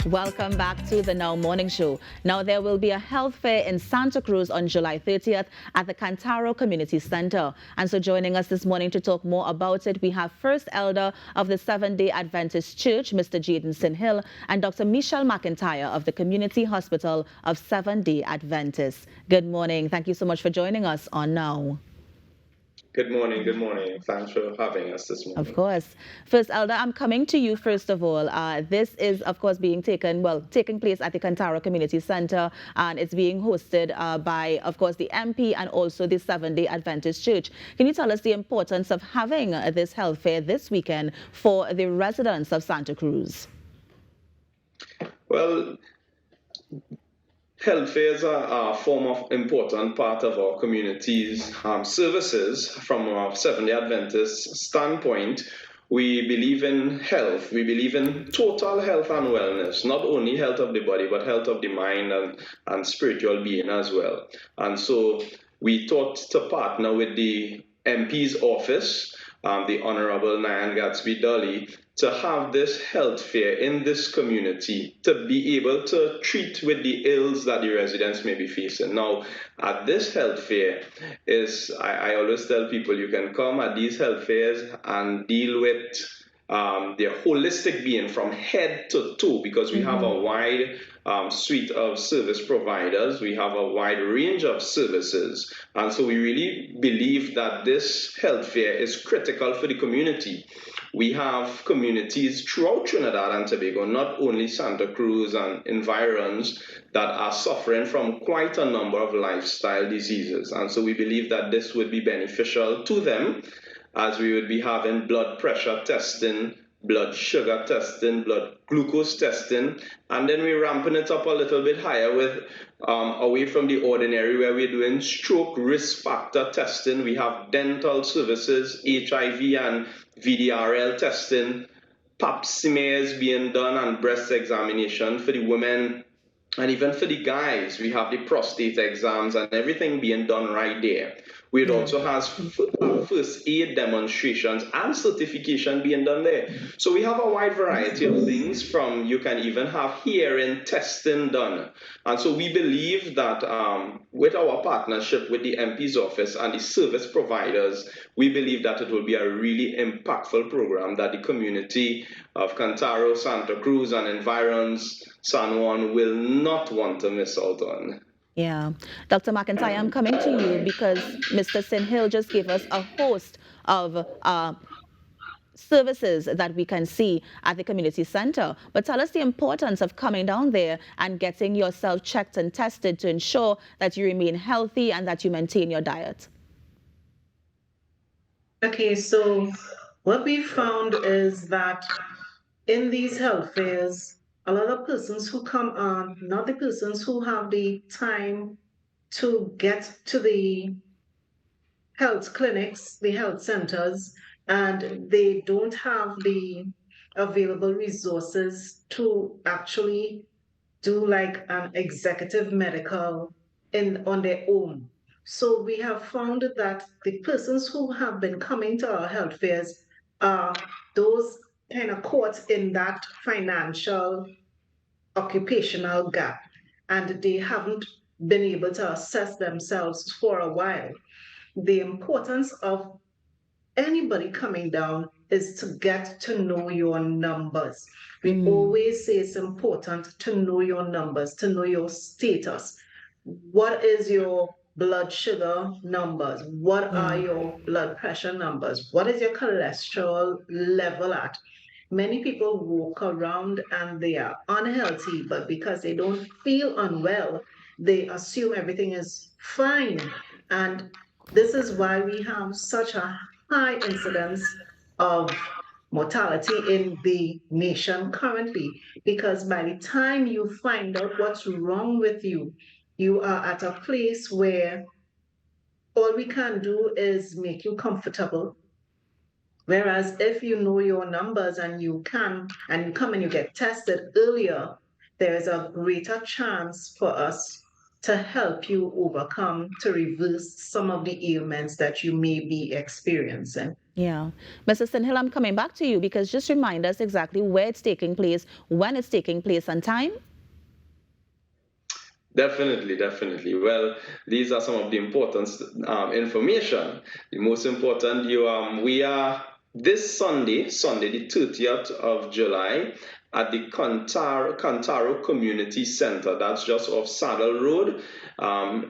Welcome back to the Now Morning Show. Now, there will be a health fair in Santa Cruz on July 30th at the Cantaro Community Center. And so joining us this morning to talk more about it, we have First Elder of the Seventh-day Adventist Church, Mr. Jaden Sinhill, and Dr. Michelle McIntyre of the Community Hospital of Seventh-day Adventists. Good morning. Thank you so much for joining us on Now. Good morning. Good morning. Thanks for having us this morning. Of course. First Elder, I'm coming to you first of all. This is, of course, taking place at the Cantaro Community Center, and it's being hosted by, of course, the MP and also the Seventh-day Adventist Church. Can you tell us the importance of having this health fair this weekend for the residents of Santa Cruz? Well, health fairs are a form of important part of our community's services. From a Seventh-day Adventist standpoint, we believe in health. We believe in total health and wellness, not only health of the body, but health of the mind and spiritual being as well. And so we thought to partner with the MP's office, the Honorable Nyan Gatsby Dolly, to have this health fair in this community to be able to treat with the ills that the residents may be facing. Now, at this health fair, I always tell people you can come at these health fairs and deal with their holistic being from head to toe, because we have a wide suite of service providers. We have a wide range of services. And so we really believe that this health fair is critical for the community. We have communities throughout Trinidad and Tobago, not only Santa Cruz and environs, that are suffering from quite a number of lifestyle diseases. And so we believe that this would be beneficial to them, as we would be having blood pressure testing, blood sugar testing, blood glucose testing, and then we're ramping it up a little bit higher with away from the ordinary, where we're doing stroke risk factor testing. We have dental services, HIV and VDRL testing, pap smears being done, and breast examination for the women. And even for the guys, we have the prostate exams and everything being done right there. It also has first aid demonstrations and certification being done there. So we have a wide variety of things, from you can even have hearing testing done. And so we believe that with our partnership with the MP's office and the service providers, we believe that it will be a really impactful program that the community of Cantaro, Santa Cruz, and environs, San Juan, will not want to miss out on. Yeah. Dr. McIntyre, I'm coming to you because Mr. Sinhill just gave us a host of services that we can see at the community center. But tell us the importance of coming down there and getting yourself checked and tested to ensure that you remain healthy and that you maintain your diet. Okay, so what we found is that in these health fairs, a lot of persons who come on, not the persons who have the time to get to the health clinics, the health centers, and they don't have the available resources to actually do like an executive medical on their own. So we have found that the persons who have been coming to our health fairs are those kind of caught in that financial occupational gap, and they haven't been able to assess themselves for a while. The importance of anybody coming down is to get to know your numbers. We always say it's important to know your numbers, to know your status. What is your blood sugar numbers? What are your blood pressure numbers? What is your cholesterol level at? Many people walk around and they are unhealthy, but because they don't feel unwell, they assume everything is fine. And this is why we have such a high incidence of mortality in the nation currently, because by the time you find out what's wrong with you, you are at a place where all we can do is make you comfortable. Whereas if you know your numbers and you come and you get tested earlier, there is a greater chance for us to help you overcome, to reverse some of the ailments that you may be experiencing. Yeah. Mr. Sinhill, I'm coming back to you because just remind us exactly where it's taking place, when it's taking place, and time. Definitely, definitely. Well, these are some of the important information. The most important, we are this Sunday, the 30th of July, at the Cantaro Community Center. That's just off Saddle Road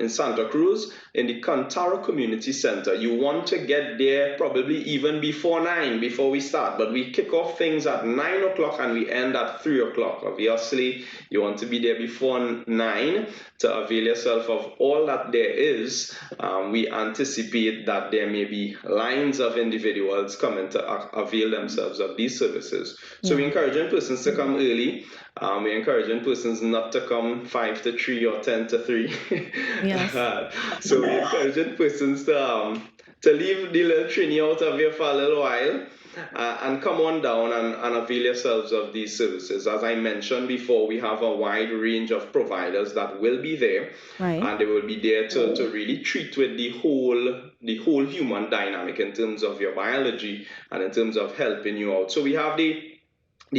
in Santa Cruz, in the Cantaro Community Center. You want to get there probably even before 9, before we start, but we kick off things at 9 o'clock and we end at 3 o'clock. Obviously, you want to be there before 9 to avail yourself of all that there is. We anticipate that there may be lines of individuals coming to avail themselves of these services. So we're encouraging persons to come early. We're encouraging persons not to come 5 to 3 or 10 to 3. Yes. So we're encouraging persons to leave the little trini out of here for a little while. And come on down and avail yourselves of these services. As I mentioned before, we have a wide range of providers that will be there, Right. and they will be there to really treat with the whole human dynamic in terms of your biology and in terms of helping you out. So we have the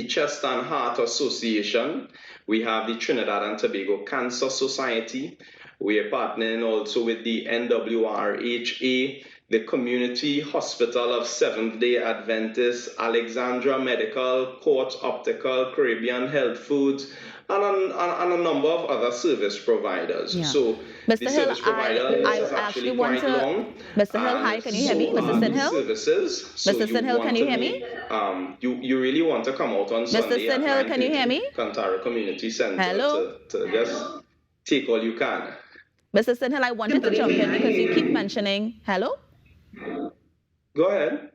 Chest and Heart Association, we have the Trinidad and Tobago Cancer Society, we are partnering also with the NWRHA, the Community Hospital of Seventh-day Adventists, Alexandra Medical, Court Optical, Caribbean Health Foods, and a number of other service providers. Yeah. So Mr. the Hill, service provider I is actually actually want quite to. long. Mr. Hill, hi, can you hear me? Mr. Sinhill? Services. So Mr. Sinhill, can you hear me? You really want to come out on Sunday Mr. Sinhill, can you hear me? Cantaro Community Center. Hello? To just take all you can. Mr. Sinhill, I wanted to jump in because you keep mentioning. Hello? Go ahead.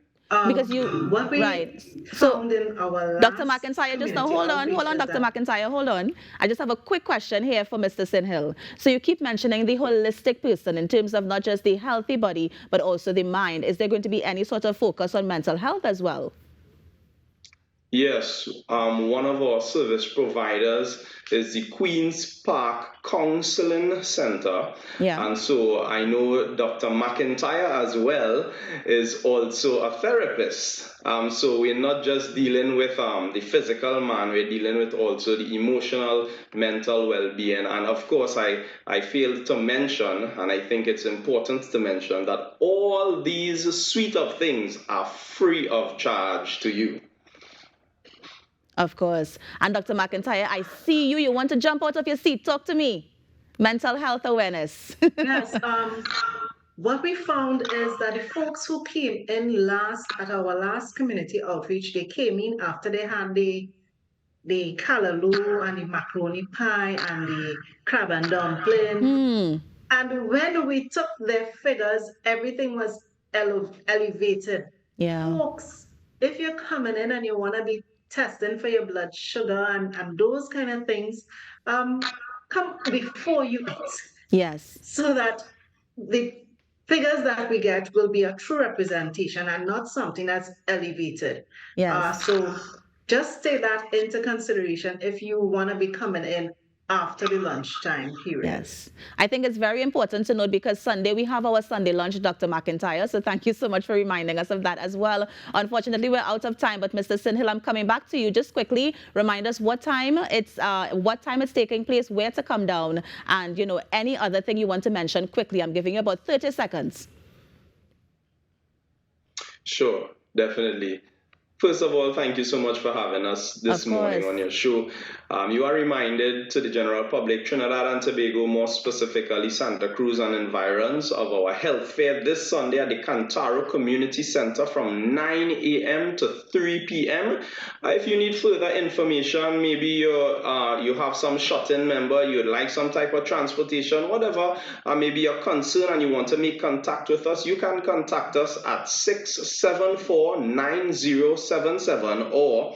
Because you what we right. So found in our Dr. last McIntyre, just now, community hold on, outreach Dr. is that- McIntyre, hold on. I just have a quick question here for Mr. Sinhill. So you keep mentioning the holistic person in terms of not just the healthy body, but also the mind. Is there going to be any sort of focus on mental health as well? Yes, one of our service providers is the Queen's Park Counseling Center. Yeah. And so I know Dr. McIntyre as well is also a therapist. So we're not just dealing with the physical man, we're dealing with also the emotional, mental well-being. And of course, I failed to mention, and I think it's important to mention, that all these suite of things are free of charge to you. Of course. And Dr. McIntyre, I see you. You want to jump out of your seat. Talk to me. Mental health awareness. Yes. What we found is that the folks who came in at our last community outreach, they came in after they had the callaloo and the macaroni pie and the crab and dumpling. And when we took their figures, everything was elevated. Yeah. Folks, if you're coming in and you want to be testing for your blood sugar and those kind of things, come before you eat. Yes. So that the figures that we get will be a true representation and not something that's elevated. Yes. So just take that into consideration if you want to be coming in after the lunchtime period. Yes. I think it's very important to note because Sunday we have our Sunday lunch, Dr. McIntyre. So thank you so much for reminding us of that as well. Unfortunately, we're out of time, but Mr. Sinhill, I'm coming back to you. Just quickly remind us what time it's taking place, where to come down, and any other thing you want to mention quickly. I'm giving you about 30 seconds. Sure, definitely. First of all, thank you so much for having us this morning on your show. You are reminded to the general public, Trinidad and Tobago, more specifically Santa Cruz and environs, of our health fair this Sunday at the Cantaro Community Center from 9 a.m. to 3 p.m. If you need further information, maybe you have some shut-in member, you'd like some type of transportation, whatever, maybe you're concerned and you want to make contact with us, you can contact us at 674-9077 or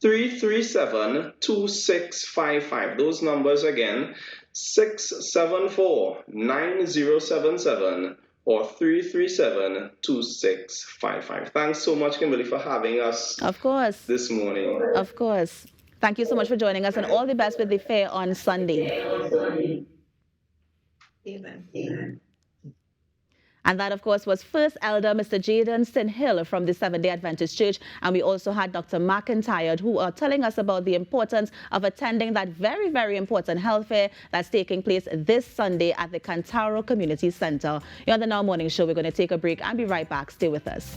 337-2655. Those numbers again, 674-9077 or 337-2655. Thanks so much, Kimberly, for having us. Of course. This morning. Of course. Thank you so much for joining us, and all the best with the fair on Sunday. Amen. And that, of course, was First Elder Mr. Jaden Sinhill from the Seventh-day Adventist Church. And we also had Dr. McIntyre, who are telling us about the importance of attending that very, very important health fair that's taking place this Sunday at the Cantaro Community Center. You're on the Now Morning Show. We're going to take a break and be right back. Stay with us.